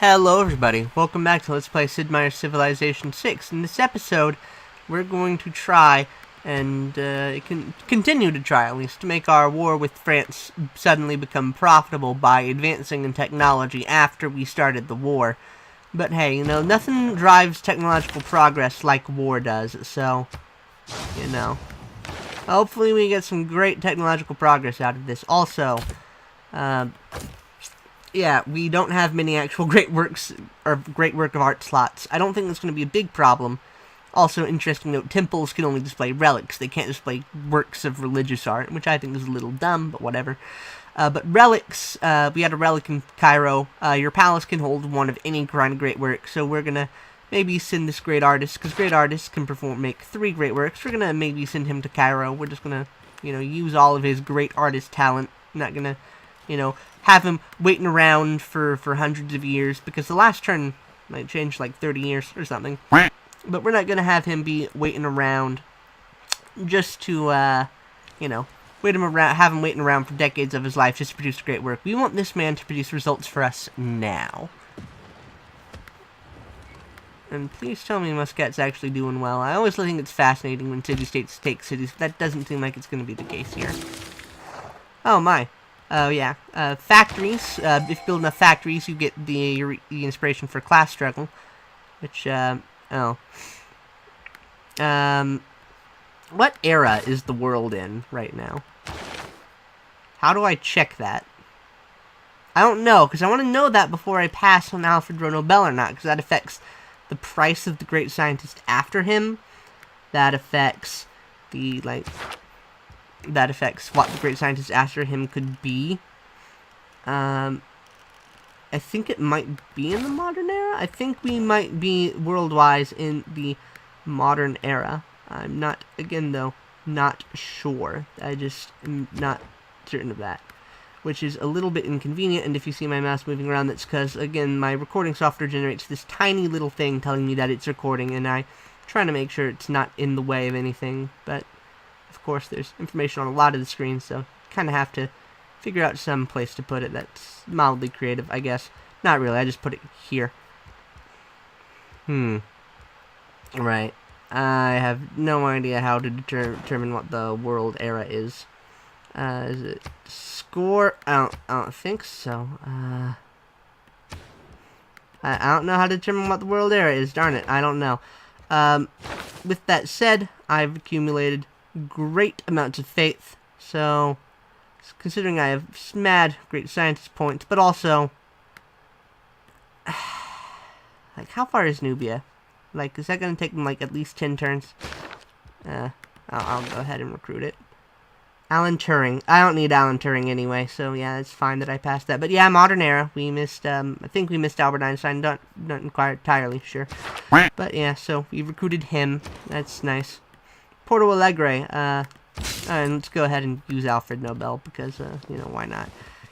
Hello everybody, welcome back to Let's Play Sid Meier Civilization 6. In this episode, we're going to try, and continue to try at least, to make our war with France suddenly become profitable by advancing in technology after we started the war. But hey, you know, nothing drives technological progress like war does, so, you know. Hopefully we get some great technological progress out of this. Also, yeah, we don't have many actual great works, or great work of art slots. I don't think that's going to be a big problem. Also, interesting note, temples can only display relics. They can't display works of religious art, which I think is a little dumb, but whatever. But relics, we had a relic in Cairo. Your palace can hold one of any kind of great work, so we're going to maybe send this great artist, because great artists can make 3 great works. We're going to maybe send him to Cairo. We're just going to, you know, use all of his great artist talent. Not going to, you know, have him waiting around for hundreds of years, because the last turn might change like 30 years or something. But we're not going to have him be waiting around just to, you know, have him waiting around for decades of his life just to produce great work. We want this man to produce results for us now. And please tell me Muscat's actually doing well. I always think it's fascinating when city-states take cities, but that doesn't seem like it's going to be the case here. Oh my. Yeah. Factories. If you build enough factories, you get the inspiration for class struggle. Which, oh. What era is the world in right now? How do I check that? I don't know, because I want to know that before I pass on Alfred Nobel or not, because that affects the price of the great scientist after him. That affects the, like, that affects what the great scientist after him could be. I think it might be in the modern era. I think we might be world-wise in the modern era. I'm not, again though, not sure. I just am not certain of that, which is a little bit inconvenient, and if you see my mouse moving around, that's because, again, my recording software generates this tiny little thing telling me that it's recording, and I'm trying to make sure it's not in the way of anything, but of course there's information on a lot of the screens, so you kind of have to figure out some place to put it that's mildly creative, I guess. Not really, I just put it here. Right. I have no idea how to determine what the world era is. Is it score? I don't think so. I don't know how to determine what the world era is. Darn it, I don't know. With that said, I've accumulated great amounts of faith. So, considering I have mad great scientist points, but also, like, how far is Nubia? Like, is that going to take them, like, at least 10 turns? I'll go ahead and recruit it. Alan Turing. I don't need Alan Turing anyway, so yeah, it's fine that I passed that. But yeah, modern era. We missed, I think we missed Albert Einstein. Not entirely sure. But yeah, so we recruited him. That's nice. Porto Alegre. And let's go ahead and use Alfred Nobel, because, you know, why not?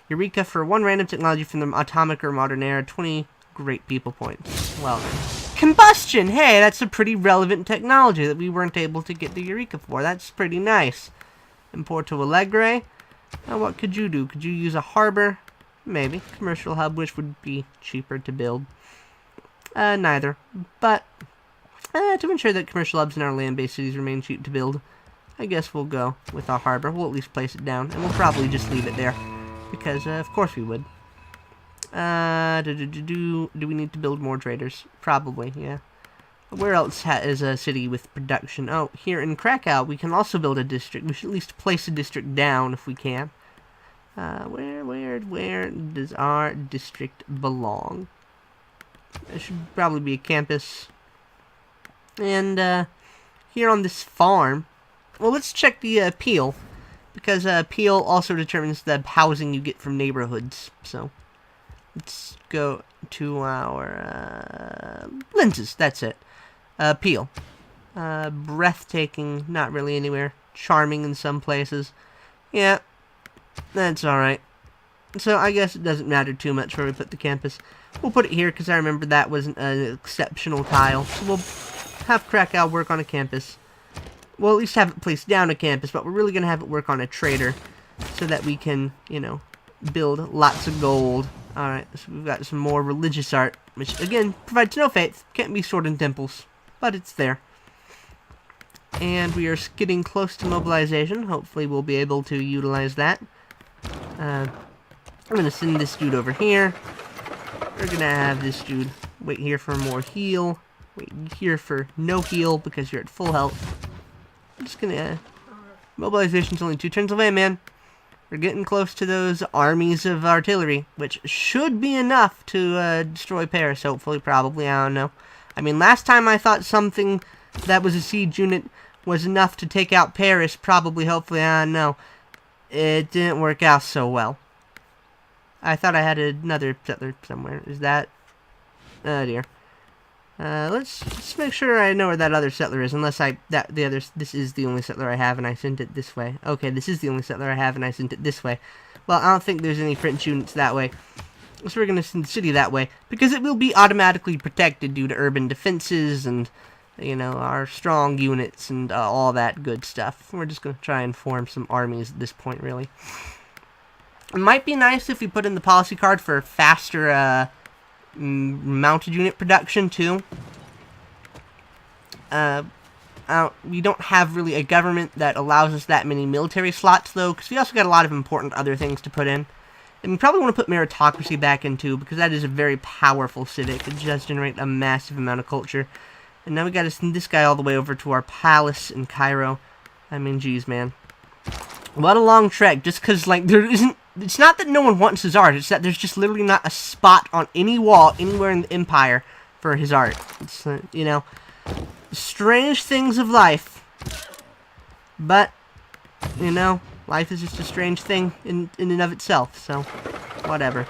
Eureka for 1 random technology from the atomic or modern era. 20 great people points. Well then. Combustion! Hey, that's a pretty relevant technology that we weren't able to get the Eureka for. That's pretty nice. In Porto Alegre, what could you do? Could you use a harbor? Maybe. Commercial hub, which would be cheaper to build. Neither. But, to ensure that commercial hubs in our land-based cities remain cheap to build, I guess we'll go with our harbor. We'll at least place it down, and we'll probably just leave it there. Because, of course we would. Do we need to build more traders? Probably, yeah. Where else is a city with production? Oh, here in Krakow, we can also build a district. We should at least place a district down if we can. Where does our district belong? There should probably be a campus. And, here on this farm, well, let's check the appeal, because appeal also determines the housing you get from neighborhoods, so let's go to our lenses. That's it. Appeal. Breathtaking, not really anywhere. Charming in some places. Yeah, that's alright. So I guess it doesn't matter too much where we put the campus. We'll put it here because I remember that was an exceptional tile. So we'll have Krakow work on a campus. We'll at least have it placed down a campus, but we're really going to have it work on a trader so that we can, you know, build lots of gold Alright, so we've got some more religious art, which, again, provides no faith. Can't be stored in temples, but it's there. And we are getting close to mobilization. Hopefully we'll be able to utilize that. I'm going to send this dude over here. We're going to have this dude wait here for more heal. Wait here for no heal because you're at full health. I'm just going to... Mobilization's only 2 turns away, man. We're getting close to those armies of artillery, which should be enough to destroy Paris, hopefully, probably, I don't know. I mean, last time I thought something that was a siege unit was enough to take out Paris, probably, hopefully, I don't know. It didn't work out so well. I thought I had another settler somewhere. Is that... Oh, dear. Let's make sure I know where that other settler is, unless this is the only settler I have and I sent it this way. Okay, this is the only settler I have and I sent it this way. Well, I don't think there's any French units that way. So we're going to send the city that way, because it will be automatically protected due to urban defenses and, you know, our strong units and all that good stuff. We're just going to try and form some armies at this point, really. It might be nice if we put in the policy card for faster, mounted unit production too. We don't have really a government that allows us that many military slots though, because we also got a lot of important other things to put in. And we probably want to put meritocracy back in too, because that is a very powerful civic. It does generate a massive amount of culture. And now we got to send this guy all the way over to our palace in Cairo. I mean, geez, man. What a long trek, just because, like, there isn't... It's not that no one wants his art, it's that there's just literally not a spot on any wall anywhere in the empire for his art. It's, you know, strange things of life. But, you know, life is just a strange thing in and of itself, so, whatever.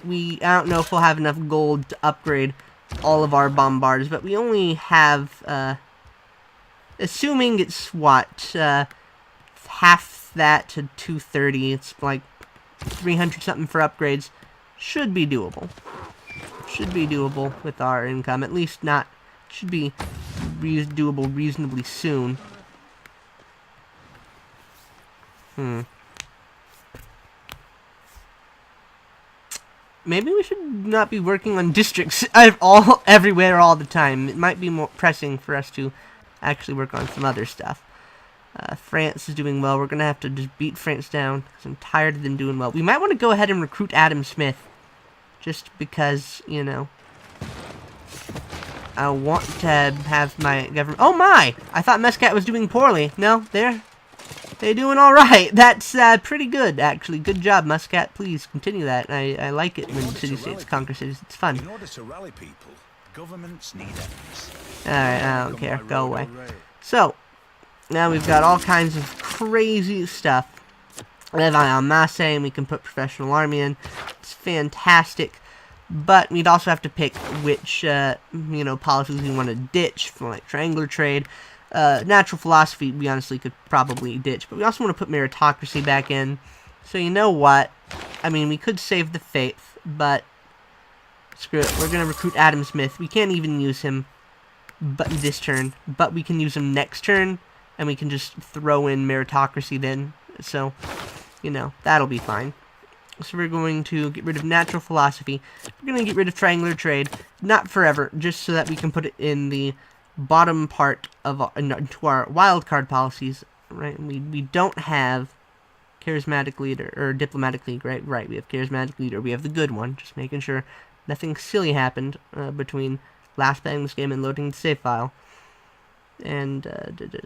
I don't know if we'll have enough gold to upgrade all of our bombarders, but we only have, assuming it's, what, half that to 230, it's like 300 something for upgrades, should be doable. Should be doable with our income, at least not, should be doable reasonably soon. Maybe we should not be working on districts everywhere all the time. It might be more pressing for us to actually work on some other stuff. France is doing well. We're going to have to just beat France down, because I'm tired of them doing well. We might want to go ahead and recruit Adam Smith, just because, you know, I want to have my government... Oh my! I thought Muscat was doing poorly. No, they're doing alright. That's pretty good, actually. Good job, Muscat. Please continue that. I like it when city-states conquer cities. It's fun. In order to rally people, governments need enemies. Alright, I don't care. Go away. So, now we've got all kinds of crazy stuff. Levi en masse, and we can put professional army in. It's fantastic. But we'd also have to pick which, you know, policies we want to ditch for, like, triangular trade. Natural philosophy, we honestly could probably ditch. But we also want to put meritocracy back in. So you know what? I mean, we could save the faith, but screw it. We're going to recruit Adam Smith. We can't even use him this turn, but we can use him next turn. And we can just throw in meritocracy then. So, you know, that'll be fine. So we're going to get rid of natural philosophy. We're going to get rid of triangular trade. Not forever, just so that we can put it in the bottom part of into our wildcard policies. Right? We don't have charismatic leader, or diplomatic leader, right? We have charismatic leader. We have the good one. Just making sure nothing silly happened between last playing this game and loading the save file. And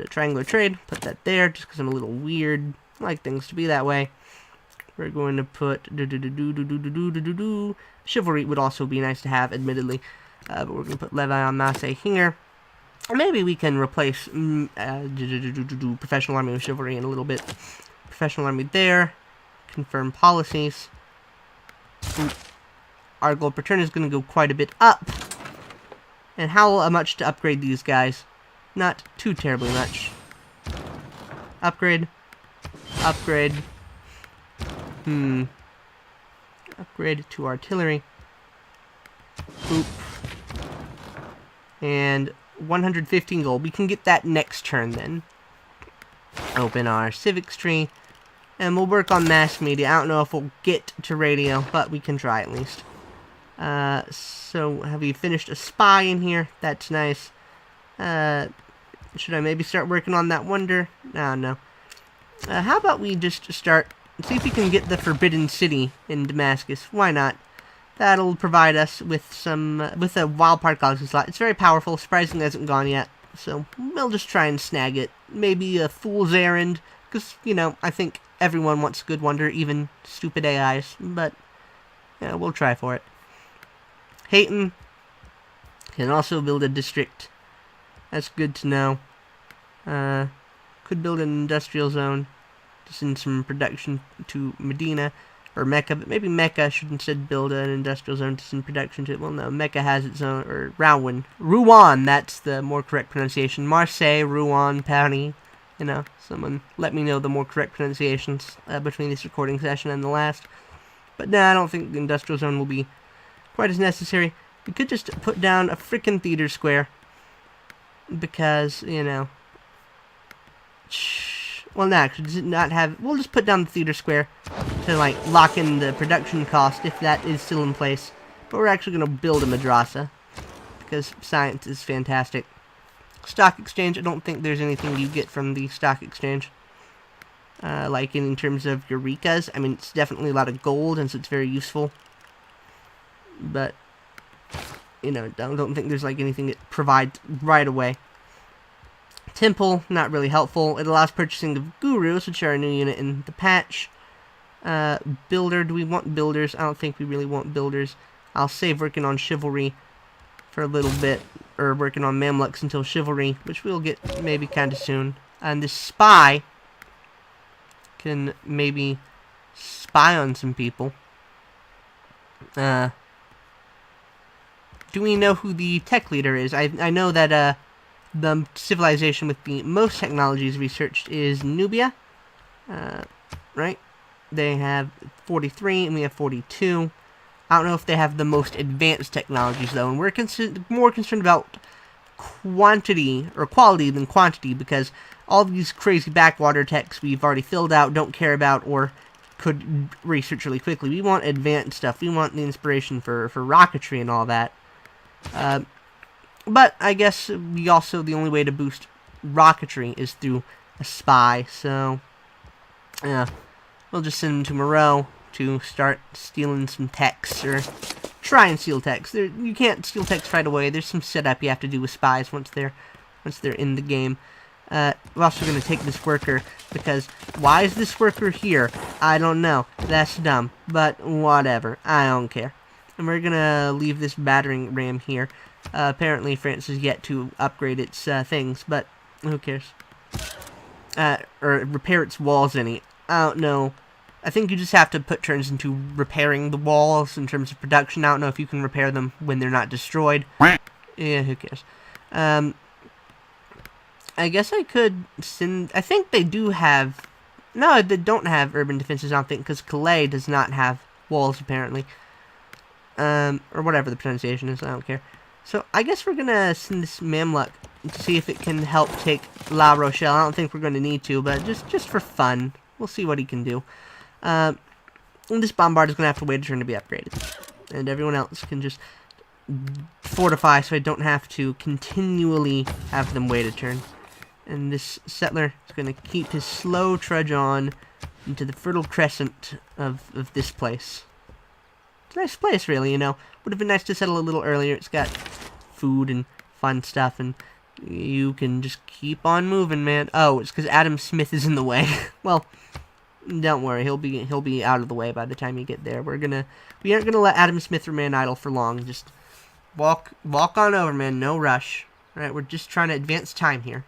triangular trade, put that there, just because I'm a little weird. I like things to be that way. We're going to put chivalry would also be nice to have, admittedly. But we're going to put Levi en masse here. Or maybe we can replace professional army with chivalry in a little bit. Professional army there. Confirm policies. Our gold per turn is going to go quite a bit up. And how much to upgrade these guys? Not too terribly much. Upgrade. Upgrade. Upgrade to artillery. Boop. And 115 gold. We can get that next turn then. Open our civics tree. And we'll work on mass media. I don't know if we'll get to radio, but we can try at least. So, have we finished a spy in here? That's nice. Should I maybe start working on that wonder? No. How about we just start, see if we can get the Forbidden City in Damascus. Why not? That'll provide us with some, with a wild part galaxy slot. It's very powerful, surprisingly hasn't gone yet. So, we'll just try and snag it. Maybe a fool's errand, because, you know, I think everyone wants a good wonder, even stupid AIs. But, yeah, we'll try for it. Hayton can also build a district. That's good to know. Could build an industrial zone to send some production to Medina or Mecca, but maybe Mecca should instead build an industrial zone to send production to. Well, no, Mecca has its own, or Rouen, that's the more correct pronunciation. Marseille, Rouen, Paris. You know, someone let me know the more correct pronunciations between this recording session and the last. But nah, I don't think the industrial zone will be quite as necessary. We could just put down a frickin' theater square. Because, you know... Well, no, actually, does it not have... We'll just put down the theater square to, like, lock in the production cost, if that is still in place. But we're actually going to build a madrasa. Because science is fantastic. Stock exchange, I don't think there's anything you get from the stock exchange. Like, in terms of Eurekas. I mean, it's definitely a lot of gold, and so it's very useful. But... you know, I don't think there's like anything it provides right away. Temple, not really helpful. It allows purchasing of gurus, which are a new unit in the patch. Builder, do we want builders? I don't think we really want builders. I'll save working on chivalry for a little bit, or working on Mamluks until chivalry, which we'll get maybe kind of soon. And this spy can maybe spy on some people. Do we know who the tech leader is? I know that the civilization with the most technologies researched is Nubia. Right? They have 43 and we have 42. I don't know if they have the most advanced technologies though, and we're more concerned about quantity or quality than quantity, because all these crazy backwater techs we've already filled out, don't care about, or could research really quickly. We want advanced stuff. We want the inspiration for rocketry and all that. But I guess we also, the only way to boost rocketry is through a spy, so yeah, we'll just send him to Moreau to start stealing some techs, or try and steal techs. You can't steal techs right away. There's some setup you have to do with spies once they're in the game. We're also going to take this worker, because why is this worker here? I don't know. That's dumb, but whatever. I don't care. And we're going to leave this battering ram here. Apparently France has yet to upgrade its things, but who cares? Or repair its walls any. I don't know. I think you just have to put turns into repairing the walls in terms of production. I don't know if you can repair them when they're not destroyed. Yeah, who cares? I guess I could send... I think they do have... No, they don't have urban defenses, I don't think, because Calais does not have walls, apparently. Or whatever the pronunciation is, I don't care. So, I guess we're gonna send this Mamluk to see if it can help take La Rochelle. I don't think we're gonna need to, but just for fun. We'll see what he can do. And this bombard is gonna have to wait a turn to be upgraded. And everyone else can just fortify, so I don't have to continually have them wait a turn. And this settler is going to keep his slow trudge on into the fertile crescent of this place. It's a nice place, really, you know. Would have been nice to settle a little earlier. It's got food and fun stuff, and you can just keep on moving, man. Oh, it's because Adam Smith is in the way. Well, don't worry. He'll be out of the way by the time you get there. We aren't gonna let Adam Smith remain idle for long. Just walk on over, man. No rush. All right, we're just trying to advance time here.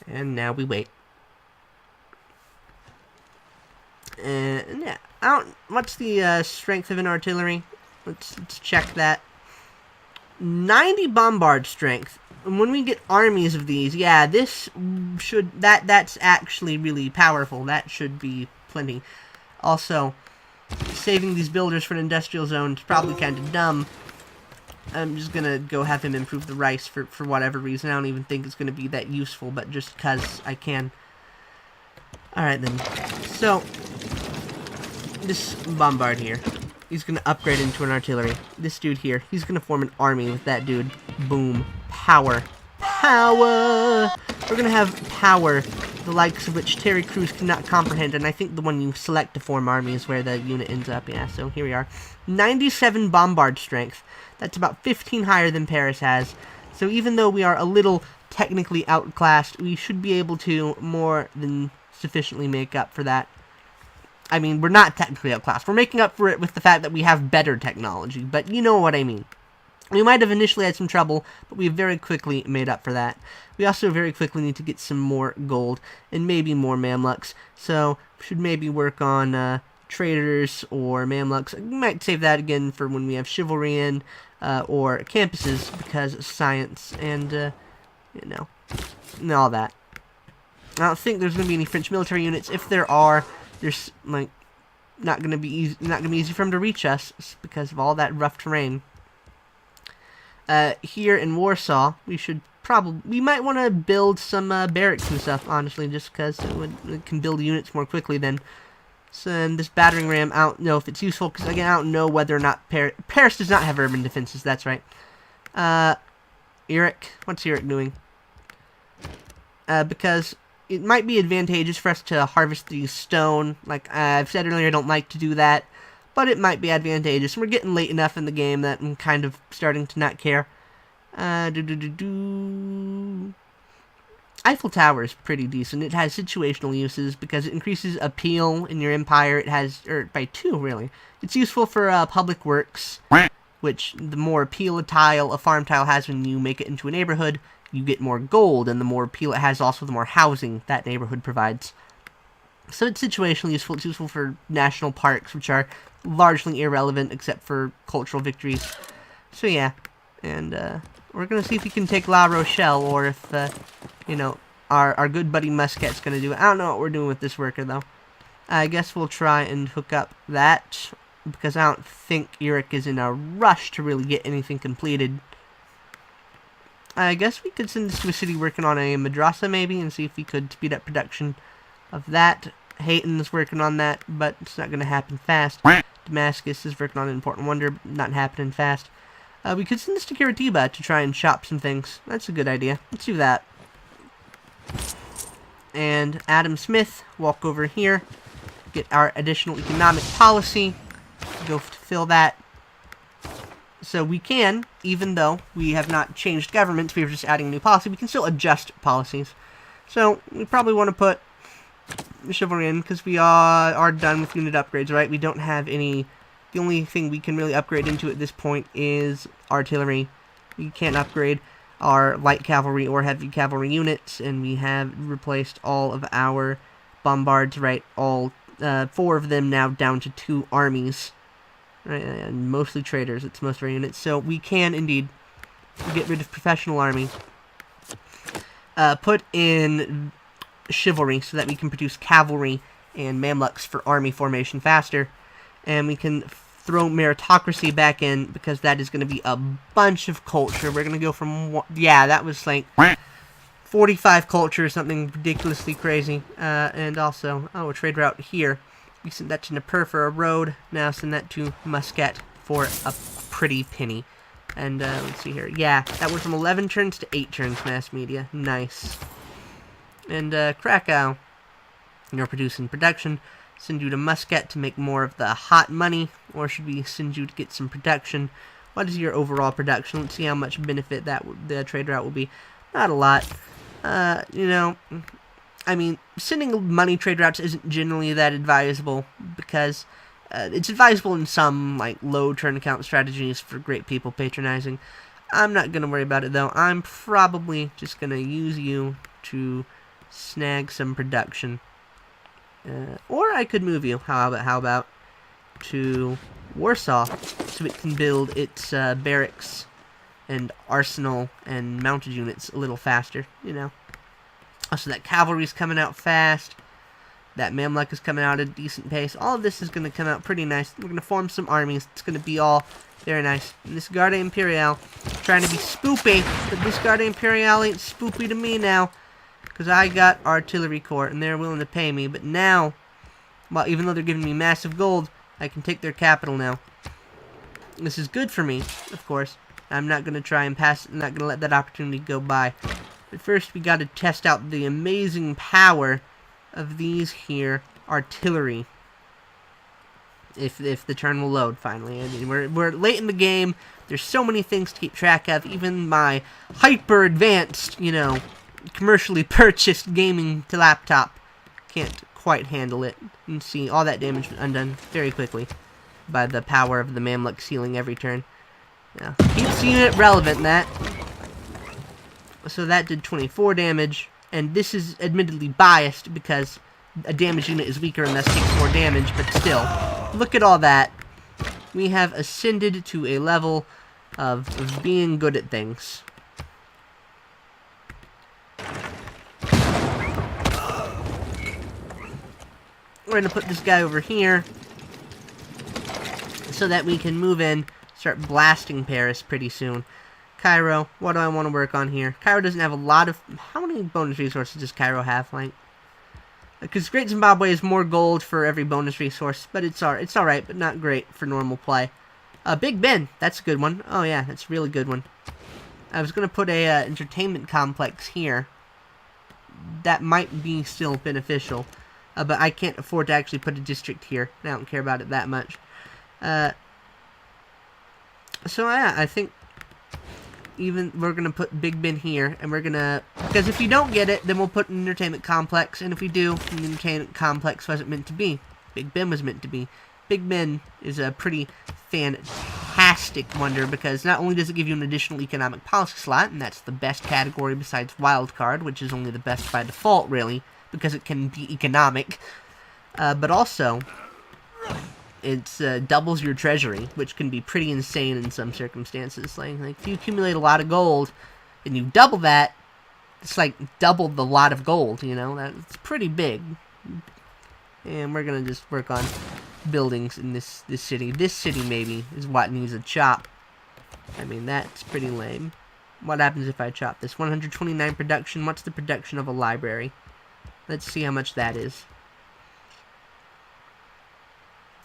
And now we wait. And yeah, what's the strength of an artillery? Let's check that. 90 bombard strength. And when we get armies of these, yeah, this should that's actually really powerful. That should be plenty. Also, saving these builders for an industrial zone is probably kind of dumb. I'm just gonna go have him improve the rice for whatever reason. I don't even think it's gonna be that useful, but just because I can. Alright then. So, this bombard here, he's gonna upgrade into an artillery. This dude here, he's gonna form an army with that dude. Boom. Power. Power! We're gonna have power, the likes of which Terry Crews cannot comprehend, and I think the one you select to form army is where the unit ends up. Yeah, so here we are. 97 bombard strength. That's about 15 higher than Paris has. So even though we are a little technically outclassed, we should be able to more than sufficiently make up for that. I mean, we're not technically outclassed. We're making up for it with the fact that we have better technology, but you know what I mean. We might have initially had some trouble, but we very quickly made up for that. We also very quickly need to get some more gold, and maybe more Mamluks, so we should maybe work on traders or Mamluks. We might save that again for when we have chivalry in, or campuses, because science and, you know, and all that. I don't think there's going to be any French military units. If there are, there's, like, not going to be easy for them to reach us because of all that rough terrain. Here in Warsaw, we might want to build some barracks and stuff, honestly, just because it can build units more quickly than. So, and this battering ram, I don't know if it's useful, because again, I don't know whether or not Paris does not have urban defenses, that's right. Eric, what's Eric doing? Because it might be advantageous for us to harvest these stone. Like I've said earlier, I don't like to do that. But it might be advantageous. And we're getting late enough in the game that I'm kind of starting to not care. Eiffel Tower is pretty decent. It has situational uses because it increases appeal in your empire. It has, by 2 really. It's useful for public works, which the more appeal a farm tile has when you make it into a neighborhood, you get more gold, and the more appeal it has also, the more housing that neighborhood provides. So it's situationally useful. It's useful for national parks, which are largely irrelevant except for cultural victories. So yeah, and we're going to see if we can take La Rochelle, or if, you know, our good buddy Muscat's going to do it. I don't know what we're doing with this worker, though. I guess we'll try and hook up that, because I don't think Eric is in a rush to really get anything completed. I guess we could send this to a city working on a madrasa, maybe, and see if we could speed up production of that. Hayton's working on that, but it's not going to happen fast. Damascus is working on an important wonder, not happening fast. We could send this to Curitiba to try and shop some things. That's a good idea. Let's do that. And Adam Smith, walk over here, get our additional economic policy, go fulfill that. So we can, even though we have not changed governments, we were just adding a new policy, we can still adjust policies. So we probably want to put chivalry in, because we are done with unit upgrades, right? We don't have any. The only thing we can really upgrade into at this point is artillery. We can't upgrade our light cavalry or heavy cavalry units, and we have replaced all of our bombards, right? All 4 of them now down to 2 armies, right? And mostly traders. It's most of our units, so we can indeed get rid of professional army. Put in chivalry so that we can produce cavalry and Mamluks for army formation faster, and we can throw meritocracy back in, because that is going to be a bunch of culture. We're going to go from, yeah, that was like 45 culture or something ridiculously crazy. And also, a trade route here. We sent that to Napier for a road. Now send that to Muscat for a pretty penny. And let's see here. Yeah, that went from 11 turns to 8 turns, mass media. Nice. And Krakow, you're producing production. Send you to Muscat to make more of the hot money, or should we send you to get some production? What is your overall production? Let's see how much benefit that the trade route will be. Not a lot. You know, I mean, sending money trade routes isn't generally that advisable, because it's advisable in some, like, low turn count strategies for great people patronizing. I'm not going to worry about it, though. I'm probably just going to use you to snag some production. Or I could move you, how about, to Warsaw, so it can build its barracks and arsenal and mounted units a little faster, you know. Also, that cavalry's coming out fast. That Mamluk is coming out at a decent pace. All of this is going to come out pretty nice. We're going to form some armies. It's going to be all very nice. And this Garde Imperiale trying to be spoopy, but this Garde Imperiale ain't spoopy to me now. Because I got artillery corps, and they're willing to pay me. But now, well, even though they're giving me massive gold, I can take their capital now. This is good for me, of course. I'm not going to try and pass it. I'm not going to let that opportunity go by. But first, we got to test out the amazing power of these here artillery. If the turn will load, finally. I mean, we're late in the game. There's so many things to keep track of. Even my hyper-advanced, you know, commercially purchased gaming to laptop can't quite handle it. You can see all that damage undone very quickly by the power of the Mamluk sealing every turn. Yeah. Keeps the unit relevant, that. So that did 24 damage. And this is admittedly biased because a damage unit is weaker and thus takes more damage, but still. Look at all that. We have ascended to a level of being good at things. We're going to put this guy over here so that we can move in, start blasting Paris pretty soon. Cairo, what do I want to work on here? Cairo doesn't have a lot of... How many bonus resources does Cairo have? Like, because Great Zimbabwe is more gold for every bonus resource, but it's alright, but not great for normal play. Big Ben, that's a good one. Oh yeah, that's a really good one. I was going to put a entertainment complex here. That might be still beneficial. But I can't afford to actually put a district here. I don't care about it that much. So yeah, I think even we're going to put Big Ben here, and we're going to... Because if you don't get it, then we'll put an entertainment complex, and if we do, the entertainment complex wasn't meant to be. Big Ben was meant to be. Big Ben is a pretty fantastic wonder, because not only does it give you an additional economic policy slot, and that's the best category besides wildcard, which is only the best by default, really, because it can be economic, but also it doubles your treasury, which can be pretty insane in some circumstances. Like if you accumulate a lot of gold and you double that, it's like double the lot of gold, you know? That's pretty big. And we're gonna just work on buildings in this city. This city maybe is what needs a chop. I mean, that's pretty lame. What happens if I chop this? 129 production. What's the production of a library? Let's see how much that is.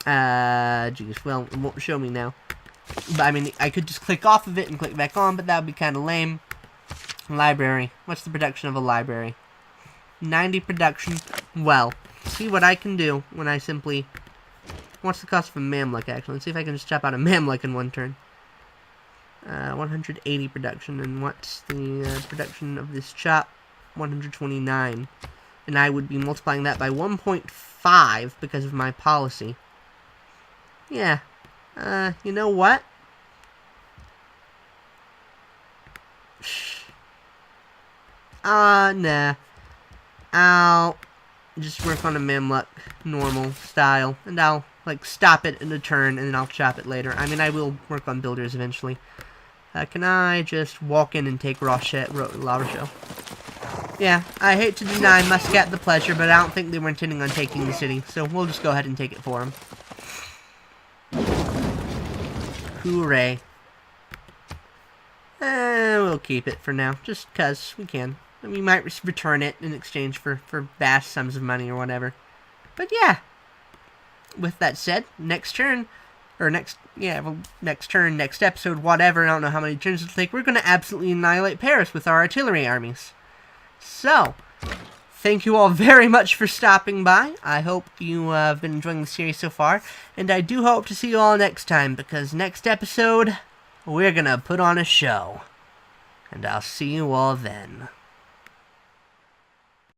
Geez, well, it won't show me now. But, I mean, I could just click off of it and click back on, but that would be kind of lame. Library. What's the production of a library? 90 production. Well, see what I can do when I simply... What's the cost of a Mamluk, actually? Let's see if I can just chop out a Mamluk in one turn. 180 production. And what's the production of this chop? 129. And I would be multiplying that by 1.5 because of my policy. Yeah. You know what? Nah. I'll just work on a Mamluk normal style. And I'll, like, stop it in a turn and then I'll chop it later. I mean, I will work on builders eventually. Can I just walk in and take La Rochelle? Yeah, I hate to deny Muscat the pleasure, but I don't think they were intending on taking the city, so we'll just go ahead and take it for them. Hooray. We'll keep it for now, just because we can. And we might return it in exchange for vast sums of money or whatever. But yeah, with that said, next turn, or next turn, next episode, whatever, I don't know how many turns it'll take, we're going to absolutely annihilate Paris with our artillery armies. So, thank you all very much for stopping by. I hope you have been enjoying the series so far, and I do hope to see you all next time, because next episode, we're going to put on a show. And I'll see you all then.